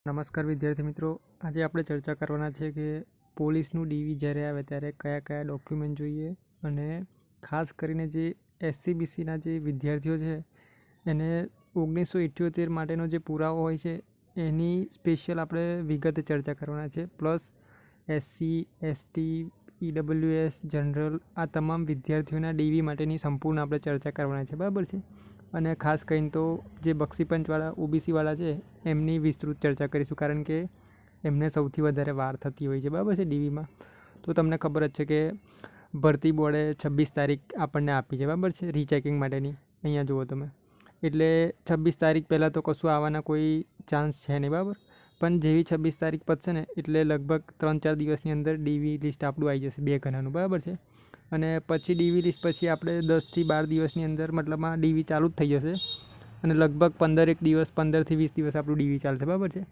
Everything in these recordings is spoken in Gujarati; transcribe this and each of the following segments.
નમસ્કાર વિદ્યાર્થી મિત્રો, આજે આપણે ચર્ચા કરવાના છે કે પોલીસનું ડીવી જ્યારે આવે ત્યારે કયા કયા ડોક્યુમેન્ટ જોઈએ અને ખાસ કરીને જે એસસીબીસીના જે વિદ્યાર્થીઓ છે એને 1978 માટેનો જે પુરાવો હોય છે એની સ્પેશિયલ આપણે વિગતે ચર્ચા કરવાના છે. Plus SC, ST, EWS, general આ તમામ વિદ્યાર્થીઓના ડીવી માટેની સંપૂર્ણ આપણે ચર્ચા કરવાના છે, બરાબર છે. અને ખાસ કરીને તો જે બક્ષીપંચવાળા ઓબીસીવાળા છે એમની વિસ્તૃત ચર્ચા કરીશું, કારણ કે એમને સૌથી વધારે વાર થતી હોય છે, બરાબર છે ડીવીમાં. તો તમને ખબર જ છે કે ભરતી બોર્ડે 26 તારીખ આપણને આપી છે, બરાબર છે, રીચેકિંગ માટેની. અહીંયા જુઓ તમે, એટલે 26 તારીખ પહેલાં તો કશું આવવાના કોઈ ચાન્સ છે નહીં, બરાબર. પણ જેવી 26 તારીખ પતશે ને એટલે લગભગ 3-4 દિવસની અંદર ડીવી લિસ્ટ આપણું આવી જશે 2 ગણાનું, બરાબર છે. અને પછી ડીવી લિસ્ટ પછી આપણે 10થી 12 દિવસની અંદર મતલબમાં ડીવી ચાલુ જ થઈ જશે અને લગભગ 15 દિવસ 15થી 20 દિવસ આપણું ડીવી ચાલશે, બરાબર છે.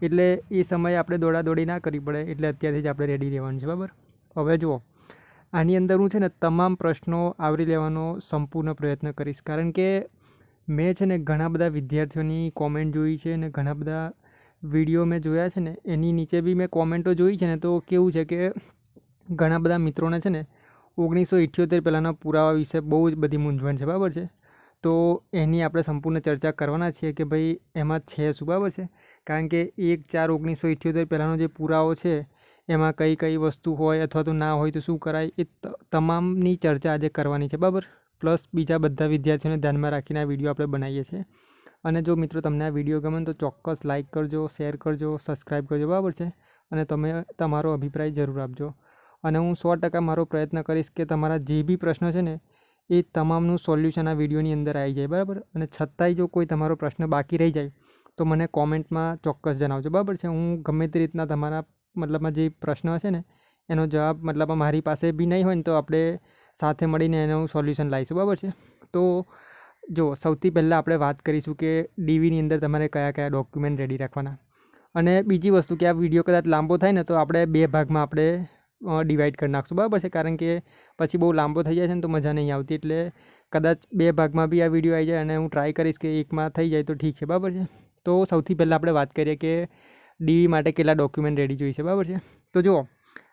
એટલે એ સમયે આપણે દોડાદોડી ના કરવી પડે, એટલે અત્યારથી જ આપણે રેડી રહેવાનું છે, બરાબર. હવે જુઓ, આની અંદર હું છે ને તમામ પ્રશ્નો આવરી લેવાનો સંપૂર્ણ પ્રયત્ન કરીશ, કારણ કે મેં છે ને ઘણા બધા વિદ્યાર્થીઓની કોમેન્ટ જોઈ છે અને ઘણા બધા વિડીયો મેં જોયા છે ને એની નીચે બી મેં કોમેન્ટો જોઈ છે ને, તો કેવું છે કે ઘણા બધા મિત્રોને છે ને 1978 પહેલાંના પુરાવા વિશે બહુ જ બધી મૂંઝવણ છે, બરાબર છે. તો એની આપણે સંપૂર્ણ ચર્ચા કરવાના છીએ કે ભાઈ એમાં છે શું, બરાબર છે. કારણ કે 1/4/1978 પહેલાંનો જે પુરાવો છે એમાં કઈ કઈ વસ્તુ હોય અથવા તો ના હોય તો શું કરાય, એ તમામની ચર્ચા આજે કરવાની છે, બરાબર. પ્લસ બીજા બધા વિદ્યાર્થીઓને ધ્યાનમાં રાખીને આ વિડીયો આપણે બનાવીએ છીએ. અને જો મિત્રો તમને આ વિડીયો ગમે તો ચોક્કસ લાઇક કરજો, શેર કરજો, સબસ્ક્રાઈબ કરજો, બરાબર છે. અને તમે તમારો અભિપ્રાય જરૂર આપજો. અને હું 100% મારો પ્રયત્ન કરીશ કે તમારા જે બી પ્રશ્ન છે ને એ તમામનું સોલ્યુશન આ વિડીયોની અંદર આવી જાય, બરાબર. અને છતાંય જો કોઈ તમારો પ્રશ્ન બાકી રહી જાય તો મને કોમેન્ટમાં ચોક્કસ જણાવજો, બરાબર છે. હું ગમે તે રીતના તમારા મતલબમાં જે પ્રશ્ન હશે ને એનો જવાબ મતલબમાં મારી પાસે બી નહીં હોય ને તો આપણે સાથે મળીને એનું સોલ્યુશન લાવીશું, બરાબર છે. તો જો સૌથી પહેલાં આપણે વાત કરીશું કે ડીવીની અંદર તમારે કયા કયા ડોક્યુમેન્ટ રેડી રાખવાના. અને બીજી વસ્તુ કે આ વિડીયો કદાચ લાંબો થાય ને તો આપણે 2 ભાગમાં આપણે ડિવાઈડ કરી નાખશું, બરાબર છે. કારણ કે પછી બહુ લાંબો થઈ જાય છે ને તો મજા નહીં આવતી, એટલે કદાચ 2 ભાગમાં બી આ વિડીયો આવી જાય અને હું ટ્રાય કરીશ કે એકમાં થઈ જાય તો ઠીક છે, બરાબર છે. તો સૌથી પહેલાં આપણે વાત કરીએ કે ડીવી માટે કેટલા ડોક્યુમેન્ટ રેડી જોઈશે, બરાબર છે. તો જુઓ,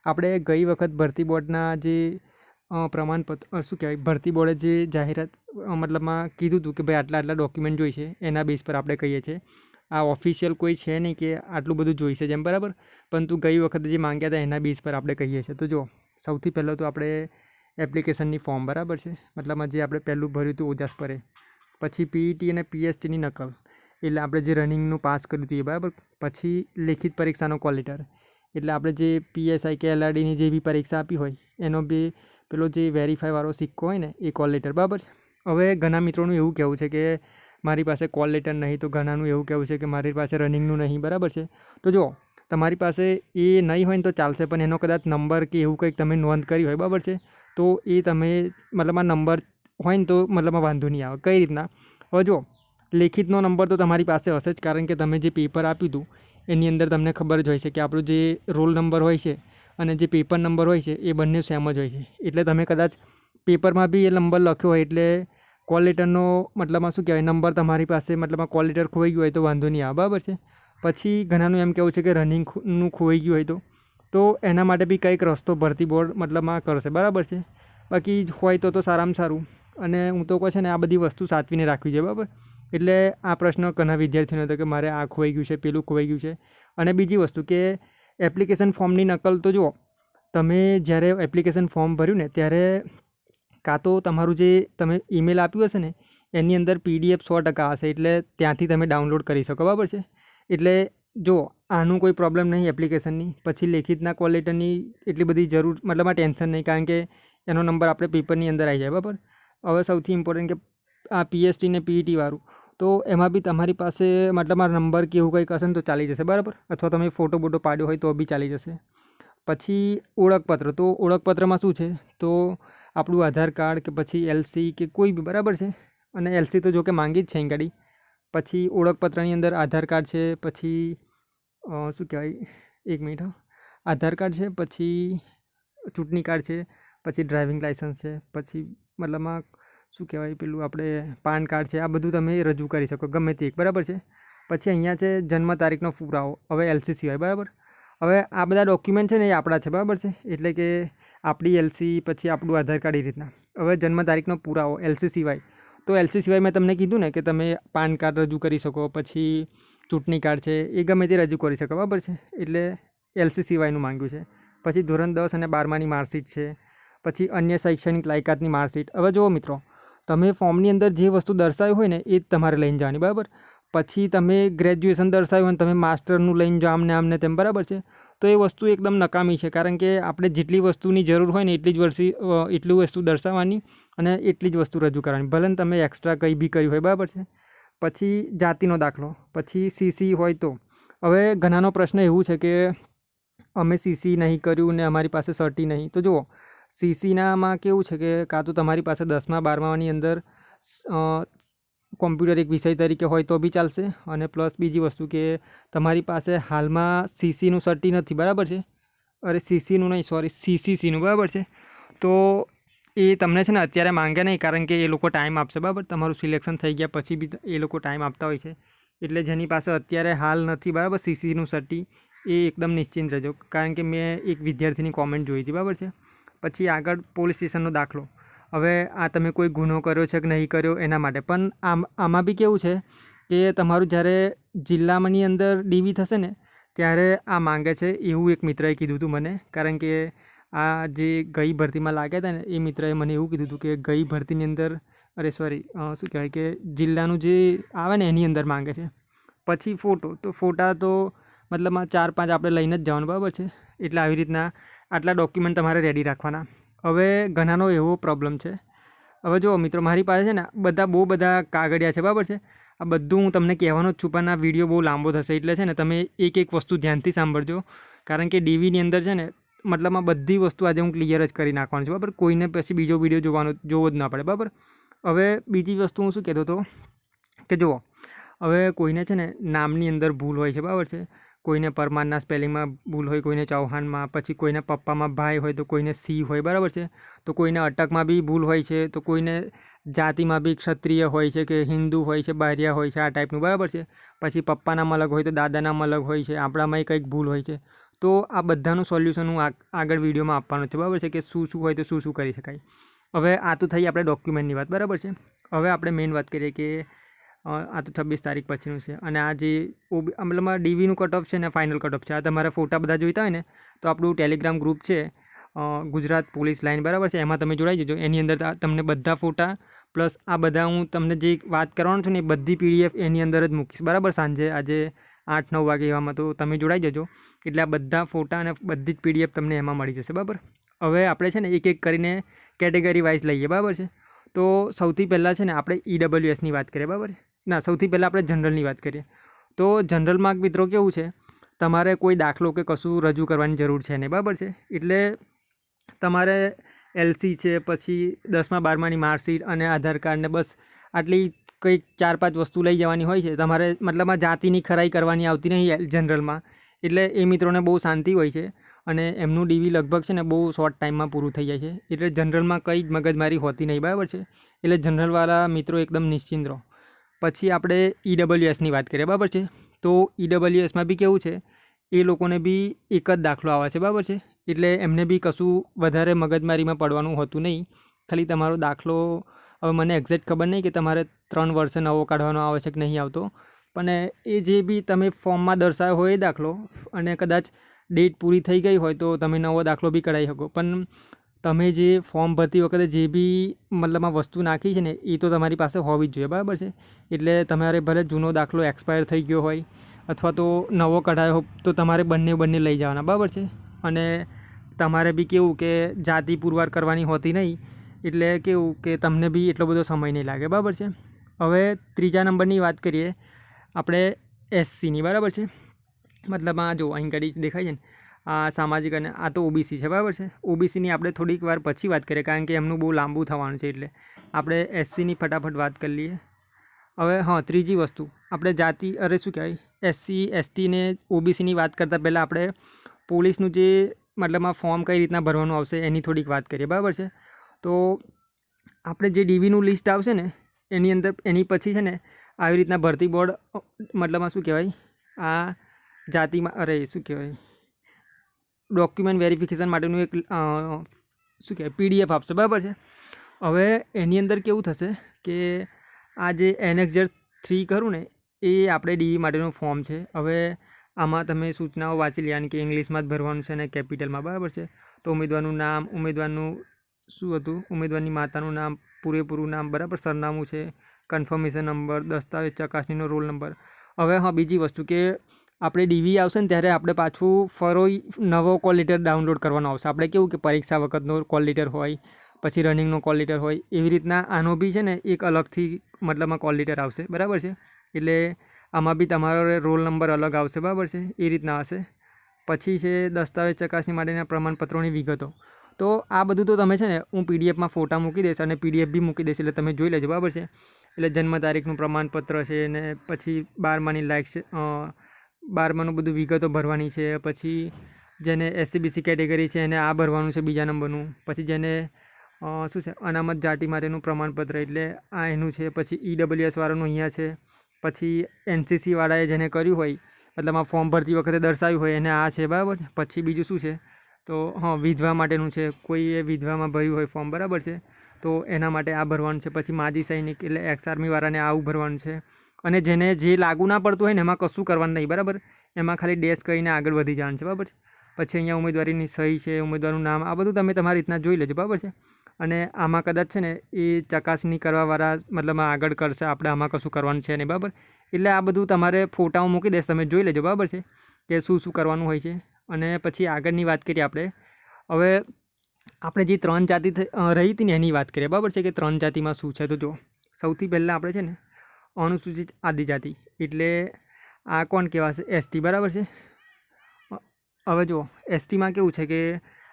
આપણે ગઈ વખત ભરતી બોર્ડના જે પ્રમાણપત્ર શું કહેવાય, ભરતી બોર્ડે જે જાહેરાત મતલબમાં કીધું હતું કે ભાઈ આટલા આટલા ડોક્યુમેન્ટ જોઈશે, એના બેઝ પર આપણે કહીએ છીએ. આ ઓફિશિયલ કોઈ છે નહીં કે આટલું બધું જોઈશે જેમ, બરાબર. પરંતુ ગઈ વખતે જે માંગ્યા હતા એના બેઝ પર આપણે કહીએ છીએ. તો જુઓ, સૌથી પહેલાં તો આપણે એપ્લિકેશનની ફોર્મ, બરાબર છે, મતલબમાં જે આપણે પહેલું ભર્યું હતું ઓજાસ પરે, પછી પીઈટી અને પીએસટીની નકલ, એટલે આપણે જે રનિંગનું પાસ કર્યું હતું એ, બરાબર. પછી લેખિત પરીક્ષાનો કોલ લેટર, એટલે આપણે જે પીએસઆઈ કે એલઆરડીની જે બી પરીક્ષા આપી હોય એનો બી પેલો જે વેરીફાઈવાળો સિક્કો હોય ને એ કોલ લેટર, બરાબર છે. હવે ઘણા મિત્રોનું એવું કહેવું છે કે મારી પાસે કોલ લેટર નહીં, તો ઘણાનું એવું કહેવું છે કે મારી પાસે રનિંગનું નહીં, બરાબર છે. તો જુઓ, તમારી પાસે એ નહીં હોય ને તો ચાલશે, પણ એનો કદાચ નંબર કે એવું કંઈક તમે નોંધ કરી હોય, બરાબર છે, તો એ તમે મતલબ આ નંબર હોય ને તો મતલબમાં વાંધો નહીં આવે. કઈ રીતના? હવે જુઓ, લેખિતનો નંબર તો તમારી પાસે હશે જ, કારણ કે તમે જે પેપર આપ્યું હતું એની અંદર તમને ખબર જ હોય છે કે આપણો જે રોલ નંબર હોય છે અને જે પેપર નંબર હોય છે એ બંને સેમ જ હોય છે. એટલે તમે કદાચ પેપરમાં બી એ નંબર લખ્યો હોય એટલે કોલ લેટરનો મતલબમાં શું કહેવાય, નંબર તમારી પાસે મતલબમાં કોલ લેટર ખોવાઈ ગયું હોય તો વાંધો નહીં આવે, બરાબર છે. પછી ઘણાનું એમ કહેવું છે કે રનિંગનું ખોવાઈ ગયું હોય તો એના માટે બી કંઈક રસ્તો ભરતી બોર્ડ મતલબમાં કરશે, બરાબર છે. બાકી હોય તો સારામાં સારું. અને હું તો કહું છે ને આ બધી વસ્તુ સાચવીને રાખવી છે, બરાબર. એટલે આ પ્રશ્ન ઘણા વિદ્યાર્થીઓનો હતો કે મારે આ ખોવાઈ ગયું છે, પેલું ખોવાઈ ગયું છે. અને બીજી વસ્તુ કે એપ્લિકેશન ફોર્મની નકલ તો જુઓ, તમે જ્યારે એપ્લિકેશન ફોર્મ ભર્યું ને ત્યારે કાં તો તમારું જે તમે ઈમેલ આપ્યું હશે ને એની અંદર પીડીએફ 100% હશે, એટલે ત્યાંથી તમે ડાઉનલોડ કરી શકો, બરાબર છે. એટલે જો આનું કોઈ પ્રોબ્લેમ નહીં એપ્લિકેશનની, પછી લેખિતના કોલ લેટરની એટલી બધી જરૂર મતલબ આ ટેન્શન નહીં, કારણ કે એનો નંબર આપણે પેપરની અંદર આવી જાય, બરાબર. હવે સૌથી ઇમ્પોર્ટન્ટ કે આ પીએસટી ને પીઈટીવાળું, તો એમાં બી તમારી પાસે મતલબ આ નંબર કે એવું કંઈક હશે ને તો ચાલી જશે, બરાબર. અથવા તમે ફોટો બોટો પાડ્યો હોય તો બી ચાલી જશે. પછી ઓળખપત્ર, તો ઓળખપત્રમાં શું છે, તો આપણું આધાર કાર્ડ કે પછી એલસી કે કોઈ બી, બરાબર છે. અને એલસી તો જો કે માંગી જ છે અહીં ગાડી. પછી ઓળખપત્રની અંદર આધાર કાર્ડ છે, પછી શું કહેવાય, 1 મિનિટ, આધાર કાર્ડ છે, પછી ચૂંટણી કાર્ડ છે, પછી ડ્રાઇવિંગ લાઇસન્સ છે, પછી મતલબમાં શું કહેવાય પેલું આપણે પાન કાર્ડ છે. આ બધું તમે રજૂ કરી શકો ગમે તે એક, બરાબર છે. પછી અહીંયા છે જન્મ તારીખનો પુરાવો, હવે એલસી સિવાય, બરાબર. હવે આ બધા ડોક્યુમેન્ટ છે ને એ આપણા છે, બરાબર છે. એટલે કે આપણી એલસી, પછી આપણું આધાર કાર્ડ, એ રીતના. હવે જન્મ તારીખનો પુરાવો એલસી સિવાય, તો એલસી સિવાય મેં તમને કીધું ને કે તમે પાન કાર્ડ રજૂ કરી શકો, પછી ચૂંટણી કાર્ડ છે એ ગમે તે રજૂ કરી શકો, બરાબર છે. એટલે એલસી સિવાયનું માંગ્યું છે. પછી ધોરણ 10 અને 12માની માર્કશીટ છે, પછી અન્ય શૈક્ષણિક લાયકાતની માર્કશીટ. હવે જુઓ મિત્રો, તમે ફોર્મની અંદર જે વસ્તુ દર્શાવી હોય ને એ જ તમારે લઈને જવાની, બરાબર. પછી તમે ગ્રેજ્યુએશન દર્શાવ્યું અને તમે માસ્ટરનું લઈને જાઓ આમને તેમ, બરાબર છે. તો એ વસ્તુ એકદમ નકામી છે, કારણ કે આપણે જેટલી વસ્તુની જરૂર હોય ને એટલી વસ્તુ દર્શાવવાની અને એટલી જ વસ્તુ રજૂ કરવાની, ભલે તમે એક્સ્ટ્રા કંઈ બી કર્યું હોય, બરાબર છે. પછી જાતિનો દાખલો, પછી સીસી હોય તો. હવે ઘણાનો પ્રશ્ન એવું છે કે અમે સીસી નહીં કર્યું ને અમારી પાસે સર્ટી નહીં. તો જુઓ, સીસીનામાં કેવું છે કે કાં તો તમારી પાસે 10મા 12માની અંદર કોમ્પ્યુટર એક વિષય તરીકે હોય તો બી ચાલશે, અને પ્લસ બીજી વસ્તુ કે તમારી પાસે હાલમાં સીસીનું સર્ટી નથી, બરાબર છે. અરે સીસીનું નહીં, સોરી, સીસીસીનું, બરાબર છે. તો એ તમને છે ને અત્યારે માંગે નહીં, કારણ કે એ લોકો ટાઈમ આપશે, બરાબર. તમારું સિલેક્શન થઈ ગયા પછી બી એ લોકો ટાઈમ આપતા હોય છે. એટલે જેની પાસે અત્યારે હાલ નથી, બરાબર, સીસીનું સર્ટી, એ એકદમ નિશ્ચિંત રહેજો, કારણ કે મેં એક વિદ્યાર્થીની કોમેન્ટ જોઈ હતી, બરાબર છે. પછી આગળ પોલીસ સ્ટેશનનો દાખલો. હવે આ તમે કોઈ ગુનો કર્યો છે કે નહીં કર્યો એના માટે, પણ આમાં બી કેવું છે કે તમારું જ્યારે જિલ્લામાંની અંદર ડીવી થશે ને ત્યારે આ માંગે છે, એવું એક મિત્રએ કીધું હતું મને. કારણ કે આ જે ગઈ ભરતીમાં લાગ્યા હતા ને એ મિત્રએ મને એવું કીધું હતું કે ગઈ ભરતીની અંદર, અરે સોરી, શું કહેવાય કે જિલ્લાનું જે આવે ને એની અંદર માંગે છે. પછી ફોટો, તો ફોટા તો મતલબમાં 4-5 આપણે લઈને જ જવાનું, બરાબર છે. એટલે આવી રીતના આટલા ડોક્યુમેન્ટ તમારે રેડી રાખવાના. હવે ઘણાનો એવો પ્રોબ્લેમ છે. હવે જુઓ મિત્રો, મારી પાસે છે ને બહુ બધા કાગળિયા છે, બરાબર છે. આ બધું હું તમને કહેવાનો જ છું, પણ આ વિડીયો બહુ લાંબો થશે, એટલે છે ને તમે એક વસ્તુ ધ્યાનથી સાંભળજો, કારણ કે ડીવીની અંદર છે ને મતલબમાં બધી વસ્તુ આજે હું ક્લિયર જ કરી નાખવાનું છું, બરાબર. કોઈને પછી બીજો વિડીયો જોવો જ ના પડે, બરાબર. હવે બીજી વસ્તુ હું શું કહેતો હતો કે જુઓ, હવે કોઈને છે ને નામની અંદર ભૂલ હોય છે, બરાબર છે. કોઈને પરમારના સ્પેલિંગમાં ભૂલ હોય, કોઈને ચૌહાણમાં, પછી કોઈને પપ્પામાં ભાઈ હોય તો કોઈને સી હોય, બરાબર છે. તો કોઈને અટકમાં બી ભૂલ હોય છે, તો કોઈને જાતિમાં બી ક્ષત્રિય હોય છે કે હિન્દુ હોય છે, બારિયા હોય છે, આ ટાઈપનું, બરાબર છે. પછી પપ્પાનામ અલગ હોય તો દાદાનામ અલગ હોય છે, આપણામાંય કંઈક ભૂલ હોય છે. તો આ બધાનું સોલ્યુશન હું આગળ વિડીયોમાં આપવાનું છે, બરાબર છે, કે શું હોય તો શું કરી શકાય. હવે આ તો થઈ આપણે ડોક્યુમેન્ટની વાત, બરાબર છે. હવે આપણે મેઇન વાત કરીએ કે આ તો 26 તારીખ પછીનું છે, અને આ જે મતલબ ડીવીનું કટ ઓફ છે ને ફાઇનલ કટ ઓફ છે. આ તમારા ફોટા બધા જોઈતા હોય ને તો આપણું ટેલિગ્રામ ગ્રુપ છે, ગુજરાત પોલીસ લાઇન, બરાબર છે. એમાં તમે જોડાઈ જજો. એની અંદર તમને બધા ફોટા પ્લસ આ બધા હું તમને જે વાત કરવાનું છું ને એ બધી PDF એની અંદર જ મૂકીશ, બરાબર. સાંજે આજે 8-9 વાગે એવામાં, તો તમે જોડાઈ જજો. એટલે આ બધા ફોટા અને બધી જ PDF તમને એમાં મળી જશે, બરાબર. હવે આપણે છે ને એક કરીને કેટેગરી વાઇઝ લઈએ, બરાબર છે. તો સૌથી પહેલાં છે ને આપણે EWSની વાત કરીએ, બરાબર છે. ના, સૌથી પહેલાં આપણે જનરલની વાત કરીએ. તો જનરલમાં મિત્રો કેવું છે, તમારે કોઈ દાખલો કે કશું રજૂ કરવાની જરૂર છે નહીં, બરાબર છે. એટલે તમારે એલસી છે, પછી 10મા 12માની માર્કશીટ અને આધાર કાર્ડ ને બસ આટલી કંઈક 4-5 વસ્તુ લઈ જવાની હોય છે. તમારે મતલબમાં જાતિની ખરાઈ કરવાની આવતી નહીં જનરલમાં. એટલે એ મિત્રોને બહુ શાંતિ હોય છે અને એમનું ડીવી લગભગ છે ને બહુ શોર્ટ ટાઈમમાં પૂરું થઈ જાય છે. એટલે જનરલમાં કંઈ જ મગજમારી હોતી નહીં, બરાબર છે. એટલે જનરલવાળા મિત્રો એકદમ નિશ્ચિંત રહો. પછી આપણે EWSની વાત કરીએ, બરાબર છે. તો EWSમાં બી કેવું છે, એ લોકોને બી એક જ દાખલો આવે છે, બરાબર છે. એટલે એમને બી કશું વધારે મગજમારીમાં પડવાનું હોતું નહીં. ખાલી તમારો દાખલો, હવે મને એક્ઝેક્ટ ખબર નહીં કે તમારે 3 વર્ષે નવો કાઢવાનો આવે છે કે નહીં આવતો, પણ એ જે બી તમે ફોર્મમાં દર્શાવ્યો હોય એ દાખલો, અને કદાચ ડેટ પૂરી થઈ ગઈ હોય તો તમે નવો દાખલો બી કઢાવી શકો. પણ તમે જે ફોર્મ ભરતી વખતે જે બી મતલબમાં વસ્તુ નાખી છે ને એ તો તમારી પાસે હોવી જ જોઈએ, બરાબર છે. એટલે તમારે ભલે જૂનો દાખલો એક્સપાયર થઈ ગયો હોય અથવા તો નવો કઢાયો તો તમારે બંને લઈ જવાના, બરાબર છે. અને તમારે બી કેવું કે જાતિ પુરવાર કરવાની હોતી નહીં, એટલે કેવું કે તમને બી એટલો બધો સમય નહીં લાગે, બરાબર છે. હવે ત્રીજા નંબરની વાત કરીએ આપણે SCની, બરાબર છે. મતલબ આ જો અહીં ઘડી દેખાય છે ને, આ સામાજિક અને આ તો OBC છે, બરાબર છે. OBCની આપણે થોડીક વાર પછી વાત કરીએ, કારણ કે એમનું બહુ લાંબુ થવાનું છે. એટલે આપણે SCની ફટાફટ વાત કરી લઈએ. હવે હા, ત્રીજી વસ્તુ આપણે જાતિ, અરે શું કહેવાય, SC ST ને OBCની વાત કરતાં પહેલાં આપણે પોલીસનું જે મતલબમાં ફોર્મ કઈ રીતના ભરવાનું આવશે એની થોડીક વાત કરીએ, બરાબર છે. તો આપણે જે ડીવીનું લિસ્ટ આવશે ને એની અંદર એની પછી છે ને આવી રીતના ભરતી બોર્ડ મતલબમાં શું કહેવાય, આ જાતિમાં શું કહેવાય, ડોક્યુમેન્ટ વેરિફિકેશન માટેનું એક શું કહેવાય PDF આપશે, બરાબર છે. હવે એની અંદર કેવું થશે કે આ જે NXZ3 કરું ને એ આપણે ડીવી માટેનું ફોર્મ છે. હવે આમાં તમે સૂચનાઓ વાંચી લેવાની કે ઇંગ્લિશમાં જ ભરવાનું છે અને કેપિટલમાં, બરાબર છે. તો ઉમેદવારનું નામ, ઉમેદવારનું શું હતું, ઉમેદવારની માતાનું નામ, પૂરેપૂરું નામ, બરાબર, સરનામું છે, કન્ફર્મેશન નંબર, દસ્તાવેજ ચકાસણીનો રોલ નંબર. હવે હા, બીજી વસ્તુ કે આપણે ડીવી આવશે ને ત્યારે આપણે પાછું ફરોઈ નવો કોલ લેટર ડાઉનલોડ કરવાનો આવશે. આપણે કેવું કે પરીક્ષા વખતનો કોલ લેટર હોય, પછી રનિંગનો કોલ લેટર હોય, એવી રીતના આનો બી છે ને એક અલગથી મતલબમાં કોલ લેટર આવશે, બરાબર છે. એટલે આમાં બી તમારો રોલ નંબર અલગ આવશે, બરાબર છે, એ રીતના હશે. પછી છે દસ્તાવેજ ચકાસણી માટેના પ્રમાણપત્રોની વિગતો. તો આ બધું તો તમે છે ને હું PDFમાં ફોટા મૂકી દઈશ અને PDF બી મૂકી દઈશ, એટલે તમે જોઈ લેજો, બરાબર છે. એટલે જન્મ તારીખનું પ્રમાણપત્ર છે ને પછી 12માની લાયક છે, 12માનું બધું વિગતો ભરવાની છે. પછી જેને SCBC કેટેગરી છે એને આ ભરવાનું છે બીજા નંબરનું. પછી જેને શું છે અનામત જાતિ માટેનું પ્રમાણપત્ર એટલે આ એનું છે. પછી EWS વાળાનું અહીંયા છે. પછી NCC વાળાએ જેને કર્યું હોય મતલબ આ ફોર્મ ભરતી વખતે દર્શાવ્યું હોય એને આ છે, બરાબર. પછી બીજું શું છે તો હા, વિધવા માટેનું છે, કોઈએ વિધવામાં ભર્યું હોય ફોર્મ, બરાબર છે, તો એના માટે આ ભરવાનું છે. પછી માજી સૈનિક એટલે એક્સ આર્મી વાળાને આવું ભરવાનું છે. અને જેને જે લાગુ ના પડતું હોય ને એમાં કશું કરવાનું નહીં, બરાબર. એમાં ખાલી ડેશ કહીને આગળ વધી જવાનું છે, બરાબર. પછી અહીંયા ઉમેદવારીની સહી છે, ઉમેદવારનું નામ, આ બધું તમે તમારી રીતના જોઈ લેજો, બરાબર છે. અને આમાં કદાચ છે ને એ ચકાસણી કરવાવાળા મતલબ આગળ કરશે, આપણે આમાં કશું કરવાનું છે નહીં, બરાબર. એટલે આ બધું તમારે ફોટાઓ મૂકી દઈશ, તમે જોઈ લેજો, બરાબર છે, કે શું શું કરવાનું હોય છે. અને પછી આગળની વાત કરીએ આપણે. હવે આપણે જે 3 જાતિ રહી હતી ને એની વાત કરીએ, બરાબર છે, કે 3 જાતિમાં શું છે. તો જો સૌથી પહેલાં આપણે છે ને અનુસૂચિત આદિજાતિ એટલે આ કોણ કહેવાશે, ST, બરાબર છે. હવે જુઓ STમાં કેવું છે કે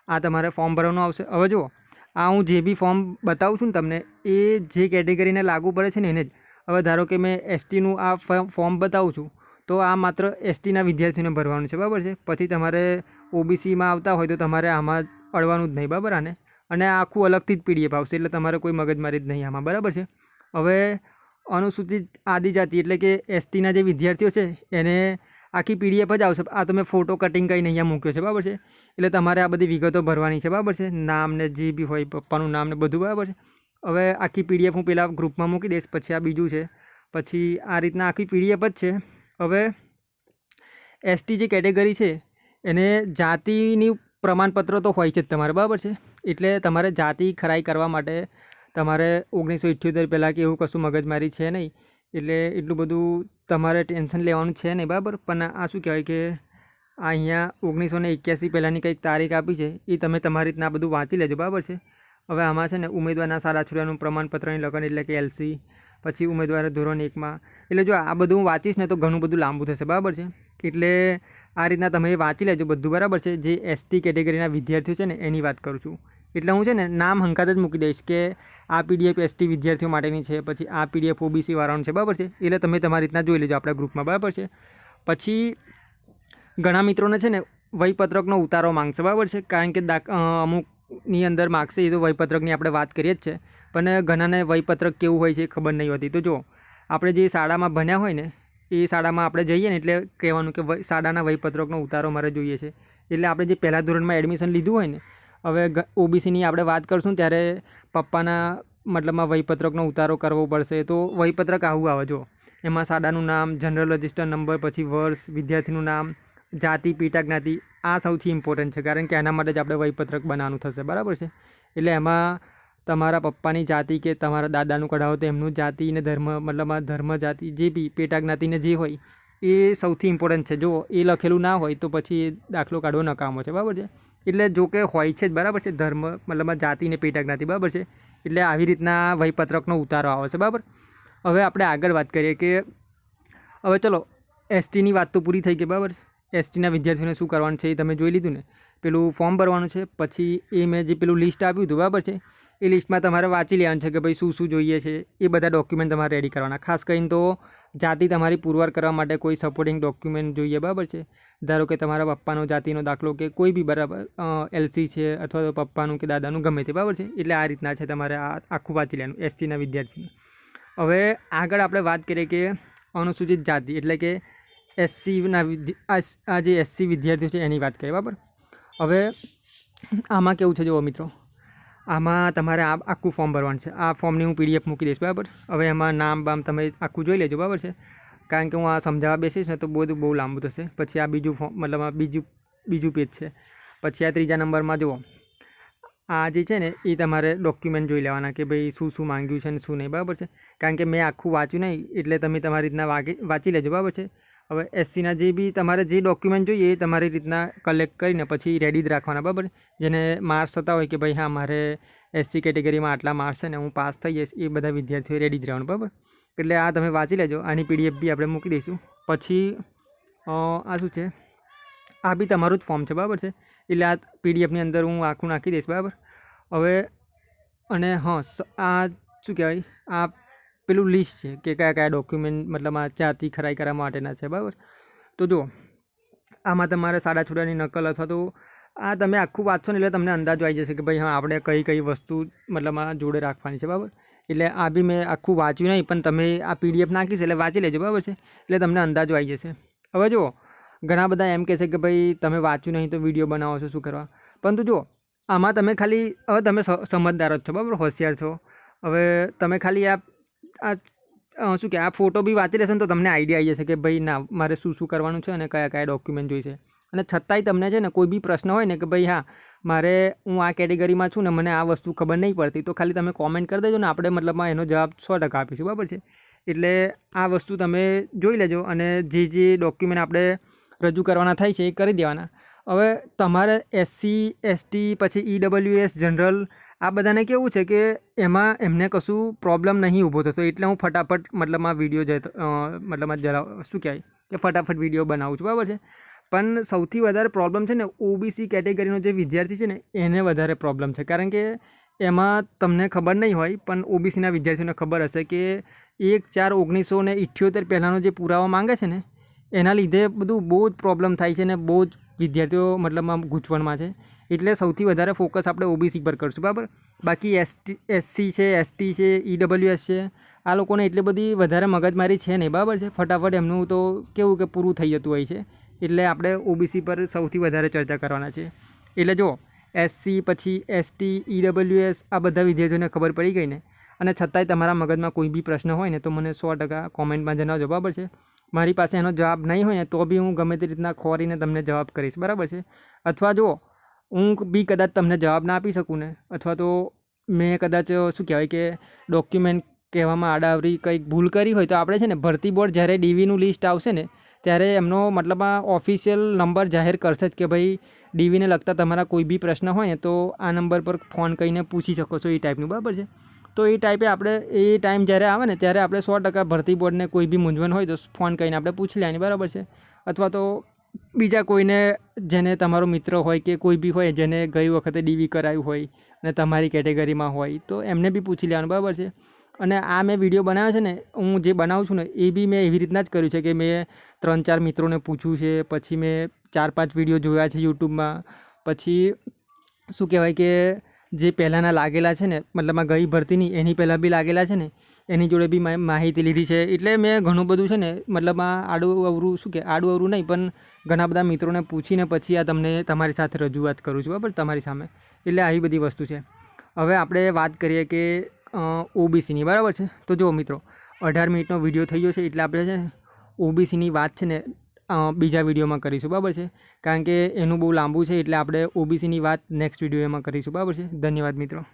આ તમારે ફોર્મ ભરવાનું આવશે. હવે જુઓ આ હું જે બી ફોર્મ બતાવું છું ને તમને એ જે કેટેગરીને લાગુ પડે છે ને એને જ. હવે ધારો કે મેં STનું આ ફોર્મ બતાવું છું તો આ માત્ર STના વિદ્યાર્થીઓને ભરવાનું છે, બરાબર છે. પછી તમારે OBCમાં આવતા હોય તો તમારે આમાં અડવાનું જ નહીં, બરાબર. અને આ આખું અલગથી જ PDF આવશે, એટલે તમારે કોઈ મગજમારી જ નહીં આમાં, બરાબર છે. હવે અનુસૂચિત આદિજાતિ એટલે કે STના જે વિદ્યાર્થીઓ છે એને આખી PDF જ આવશે. આ તો મેં ફોટો કટિંગ કરીને અહીંયા મૂક્યો છે, બરાબર છે. એટલે તમારે આ બધી વિગતો ભરવાની છે, બરાબર છે, નામ ને જે બી હોય, પપ્પાનું નામ ને બધું, બરાબર છે. હવે આખી PDF હું પહેલાં ગ્રુપમાં મૂકી દઈશ, પછી આ બીજું છે. પછી આ રીતના આખી PDF જ છે. હવે ST જે કેટેગરી છે એને જાતિની પ્રમાણપત્ર તો હોય છે જ તમારે, બરાબર છે. એટલે તમારે જાતિ ખરાઈ કરવા માટે તમારે 1978 પહેલાં કે એવું કશું મગજમારી છે નહીં, એટલે એટલું બધું તમારે ટેન્શન લેવાનું છે નહીં, બરાબર. પણ આ શું કહેવાય કે આ અહીંયા 1981 પહેલાંની કંઈક તારીખ આપી છે એ તમે તમારી રીતના બધું વાંચી લેજો, બરાબર છે. હવે આમાં છે ને ઉમેદવારના શાળા છોડ્યાનું પ્રમાણપત્રની લખન એટલે કે LC, પછી ઉમેદવાર ધોરણ 1માં. એટલે જો આ બધું હું વાંચીશ ને તો ઘણું બધું લાંબુ થશે, બરાબર છે. એટલે આ રીતના તમે વાંચી લેજો બધું, બરાબર છે. જે ST કેટેગરીના વિદ્યાર્થીઓ છે ને એની વાત કરું છું. એટલે હું છે ને નામ હંકાત જ મૂકી દઈશ કે આ PDF ST વિદ્યાર્થીઓ માટેની છે, પછી આ PDF OBC વાળાનું છે, બરાબર છે. એટલે તમે તમારી રીતના જોઈ લેજો આપણા ગ્રુપમાં, બરાબર છે. પછી ઘણા મિત્રોને છે ને વહીપત્રકનો ઉતારો માંગશે, બરાબર છે. કારણ કે અમુકની અંદર માગશે, એ તો વહીપત્રકની આપણે વાત કરીએ જ છે, પણ ઘણાને વહીપત્રક કેવું હોય છે એ ખબર નહીં હોતી. તો જો આપણે જે શાળામાં ભણ્યા હોય ને એ શાળામાં આપણે જઈએ ને એટલે કહેવાનું કે શાળાના વહીપત્રકનો ઉતારો મારે જોઈએ છે. એટલે આપણે જે પહેલા ધોરણમાં એડમિશન લીધું હોય ને, હવે OBCની આપણે વાત કરશું ત્યારે પપ્પાના મતલબમાં વહીપત્રકનો ઉતારો કરવો પડશે. તો વહીપત્રક આવું આવે, જો એમાં શાળાનું નામ, જનરલ રજિસ્ટર નંબર, પછી વર્ષ, વિદ્યાર્થીનું નામ, જાતિ, પેટા જ્ઞાતિ, આ સૌથી ઇમ્પોર્ટન્ટ છે, કારણ કે આના માટે જ આપણે વહીપત્રક બનાવવાનું થશે, બરાબર છે. એટલે એમાં તમારા પપ્પાની જાતિ કે તમારા દાદાનું કઢાવો તો એમનું જાતિ ને ધર્મ, મતલબમાં ધર્મ, જાતિ, જે બી પેટા જ્ઞાતિને જે હોય એ સૌથી ઇમ્પોર્ટન્ટ છે. જો એ લખેલું ના હોય તો પછી એ દાખલો કાઢવો નકામો છે, બરાબર છે. એટલે જો કે હોય છે જ, બરાબર છે, ધર્મ મતલબમાં જાતિ ને પેટા જ્ઞાતિ, બરાબર છે. એટલે આવી રીતના વહીપત્રકનો ઉતારો આવે છે, બરાબર. હવે આપણે આગળ વાત કરીએ કે હવે ચલો STની વાત તો પૂરી થઈ ગઈ, બરાબર. STના વિદ્યાર્થીઓને શું કરવાનું છે એ તમે જોઈ લીધું ને. પેલું ફોર્મ ભરવાનું છે, પછી એ મેં જે પેલું લિસ્ટ આપ્યું હતું, બરાબર છે, એ લિસ્ટમાં તમારે વાંચી લેવાનું છે કે ભાઈ શું શું જોઈએ છે. એ બધા ડોક્યુમેન્ટ તમારે રેડી કરવાના. ખાસ કરીને તો જાતિ તમારી પુરવાર કરવા માટે કોઈ સપોર્ટિંગ ડોક્યુમેન્ટ જોઈએ, બરાબર છે. ધારો કે તમારા પપ્પાનો જાતિનો દાખલો કે કોઈ બી, બરાબર, LC છે અથવા તો પપ્પાનું કે દાદાનું ગમે તે, બરાબર છે. એટલે આ રીતના છે તમારે આ આખું વાંચી લેવાનું STના વિદ્યાર્થીને. હવે આગળ આપણે વાત કરીએ કે અનુસૂચિત જાતિ એટલે કે એસસીના આ જે એસસી વિદ્યાર્થીઓ છે એની વાત કરીએ, બરાબર. હવે આમાં કેવું છે જુઓ મિત્રો, આમાં તમારે આ આખું ફોર્મ ભરવાનું છે. આ ફોર્મની હું PDF મૂકી દઈશ, બરાબર. હવે એમાં નામ બામ તમે આખું જોઈ લેજો, બરાબર છે. કારણ કે હું આ સમજાવવા બેસીશ ને તો બહુ લાંબુ થશે. પછી આ બીજું ફોર્મ મતલબ આ બીજું પેજ છે. પછી આ ત્રીજા નંબરમાં જુઓ, આ જે છે ને એ તમારે ડોક્યુમેન્ટ જોઈ લેવાના કે ભાઈ શું માંગ્યું છે ને શું નહીં, બરાબર છે. કારણ કે મેં આખું વાંચ્યું નહીં એટલે તમે તમારી રીતના વાંચી લેજો, બરાબર છે. હવે એસસીના જે બી તમારે જે ડોક્યુમેન્ટ જોઈએ એ તમારી રીતના કલેક્ટ કરીને પછી રેડી જ રાખવાના, બરાબર. જેને માર્ક્સ થતા હોય કે ભાઈ હા મારે એસસી કેટેગરીમાં આટલા માર્ક્સ છે ને હું પાસ થઈ જઈશ, એ બધા વિદ્યાર્થીઓ રેડી જ રહેવાનું, બરાબર. એટલે આ તમે વાંચી લેજો. આની PDF બી આપણે મૂકી દઈશું. પછી આ શું છે, આ બી તમારું જ ફોર્મ છે, બરાબર છે. એટલે આ PDFની અંદર હું આખું નાખી દઈશ, બરાબર. હવે અને આ શું કહેવાય, આ પેલું લિસ્ટ છે કે કયા ડોક્યુમેન્ટ મતલબ આ જાતિ ખરાઈ કરવા માટેના છે, બરાબર. તો જુઓ, આમાં તમારે સાડા છૂટાની નકલ અથવા તો આ તમે આખું વાંચશો ને એટલે તમને અંદાજો આવી જશે કે ભાઈ હા આપણે કઈ વસ્તુ મતલબ આ જોડે રાખવાની છે, બરાબર. એટલે આ બી મેં આખું વાંચ્યું નહીં પણ તમે આ PDF નાખીશ એટલે વાંચી લેજો, બરાબર છે. એટલે તમને અંદાજો આવી જશે. હવે જુઓ, ઘણા બધા એમ કહે છે કે ભાઈ તમે વાંચ્યું નહીં તો વિડીયો બનાવો છો શું કરવા, પરંતુ જુઓ આમાં તમે ખાલી હવે તમે સમજદાર જ છો, બરાબર, હોશિયાર છો. હવે તમે ખાલી શું કે આ ફોટો બી વાંચી લેશો ને તો તમને આઈડિયા આવી જશે કે ભાઈ ના મારે શું કરવાનું છે અને કયા ડોક્યુમેન્ટ જોઈશે. અને છતાંય તમને છે ને કોઈ બી પ્રશ્ન હોય ને કે ભાઈ હા મારે હું આ કેટેગરીમાં છું ને મને આ વસ્તુ ખબર નહીં પડતી, તો ખાલી તમે કોમેન્ટ કરી દેજો ને આપણે મતલબમાં એનો જવાબ 100% આપીશું, બરાબર છે. એટલે આ વસ્તુ તમે જોઈ લેજો અને જે ડોક્યુમેન્ટ આપણે રજૂ કરવાના થાય છે એ કરી દેવાના. હવે તમારે SC ST પછી EWS જનરલ આ બધાને કેવું છે કે એમાં એમને કશું પ્રોબ્લેમ નહીં ઊભો થતો, એટલે હું ફટાફટ મતલબમાં વિડીયો મતલબમાં શું કહેવાય કે ફટાફટ વિડીયો બનાવું છું, બરાબર છે. પણ સૌથી વધારે પ્રોબ્લેમ છે ને OBC કેટેગરીનો જે વિદ્યાર્થી છે ને એને વધારે પ્રોબ્લેમ છે. કારણ કે એમાં તમને ખબર નહીં હોય પણ OBCના વિદ્યાર્થીઓને ખબર હશે કે 1/4/1978 પહેલાંનો જે પુરાવો માંગે છે ને એના લીધે બધું બહુ જ પ્રોબ્લેમ થાય છે ને બહુ જ વિદ્યાર્થીઓ મતલબમાં ગૂંચવણમાં છે. એટલે સૌથી વધારે ફોકસ આપણે OBC પર કરશું, બરાબર. બાકી SC છે, ST છે, EWS છે, આ લોકોને એટલી બધી વધારે મગજમારી છે નહીં, બરાબર છે. ફટાફટ એમનું તો કેવું કે પૂરું થઈ જતું હોય છે. એટલે આપણે OBC પર સૌથી વધારે ચર્ચા કરવાના છે. એટલે જો SC પછી ST EWS આ બધા વિદ્યાર્થીઓને ખબર પડી ગઈ ને અને છતાંય તમારા મગજમાં કોઈ બી પ્રશ્ન હોય ને તો મને 100% કોમેન્ટમાં જણાવજો, બરાબર છે. મારી પાસે એનો જવાબ નહીં હોય ને તો બી હું ગમે તે રીતના ખોરીને તમને જવાબ કરીશ, બરાબર છે. અથવા જો હું બી કદાચ તમને જવાબ ના આપી શકું ને અથવા તો મેં કદાચ શું કહેવાય કે ડોક્યુમેન્ટ કહેવામાં આડાવરી કંઈક ભૂલ કરી હોય તો આપણે છે ને ભરતી બોર્ડ જ્યારે DVનું લિસ્ટ આવશે ને ત્યારે એમનો મતલબમાં ઓફિશિયલ નંબર જાહેર કરશે જ કે ભાઈ DVને લગતા તમારા કોઈ બી પ્રશ્ન હોય ને તો આ નંબર પર ફોન કરીને પૂછી શકો છો, એ ટાઈપનું, બરાબર છે. તો એ ટાઈપે આપણે એ ટાઈમ જ્યારે આવે ને ત્યારે આપણે 100% ભરતી બોર્ડને કોઈ બી મૂંઝવણ હોય તો ફોન કરીને આપણે પૂછી લેવાની, બરાબર છે. અથવા તો બીજા કોઈને જેને તમારો મિત્ર હોય કે કોઈ બી હોય જેને ગઈ વખતે DV કરાવ્યું હોય અને તમારી કેટેગરીમાં હોય તો એમને બી પૂછી લેવાનું, બરાબર છે. અને આ મેં વિડીયો બનાવ્યો છે ને હું જે બનાવું છું ને એ બી મેં એવી રીતના જ કર્યું છે કે મેં 3-4 મિત્રોને પૂછ્યું છે, પછી મેં 4-5 વિડીયો જોયા છે યુટ્યુબમાં, પછી શું કહેવાય કે જે પહેલાંના લાગેલા છે ને મતલબમાં ગઈ ભરતીની એની પહેલાં બી લાગેલા છે ને એની જોડે બી માહિતી લીધી છે. એટલે મેં ઘણું બધું છે ને મતલબમાં આડું અવરું નહીં પણ ઘણા બધા મિત્રોને પૂછીને પછી આ તમને તમારી સાથે રજૂઆત કરું છું, બરાબર, તમારી સામે. એટલે આવી બધી વસ્તુ છે. હવે આપણે વાત કરીએ કે OBCની, બરાબર છે. તો જુઓ મિત્રો 18 મિનિટનો વિડીયો થઈ ગયો છે એટલે આપણે છે ને OBCની વાત છે ને બીજા વિડીયોમાં કરીશું, બરાબર છે. કારણ કે એનું બહુ લાંબુ છે એટલે આપણે OBCની વાત નેક્સ્ટ વિડીયોમાં કરીશું, બરાબર છે. ધન્યવાદ મિત્રો.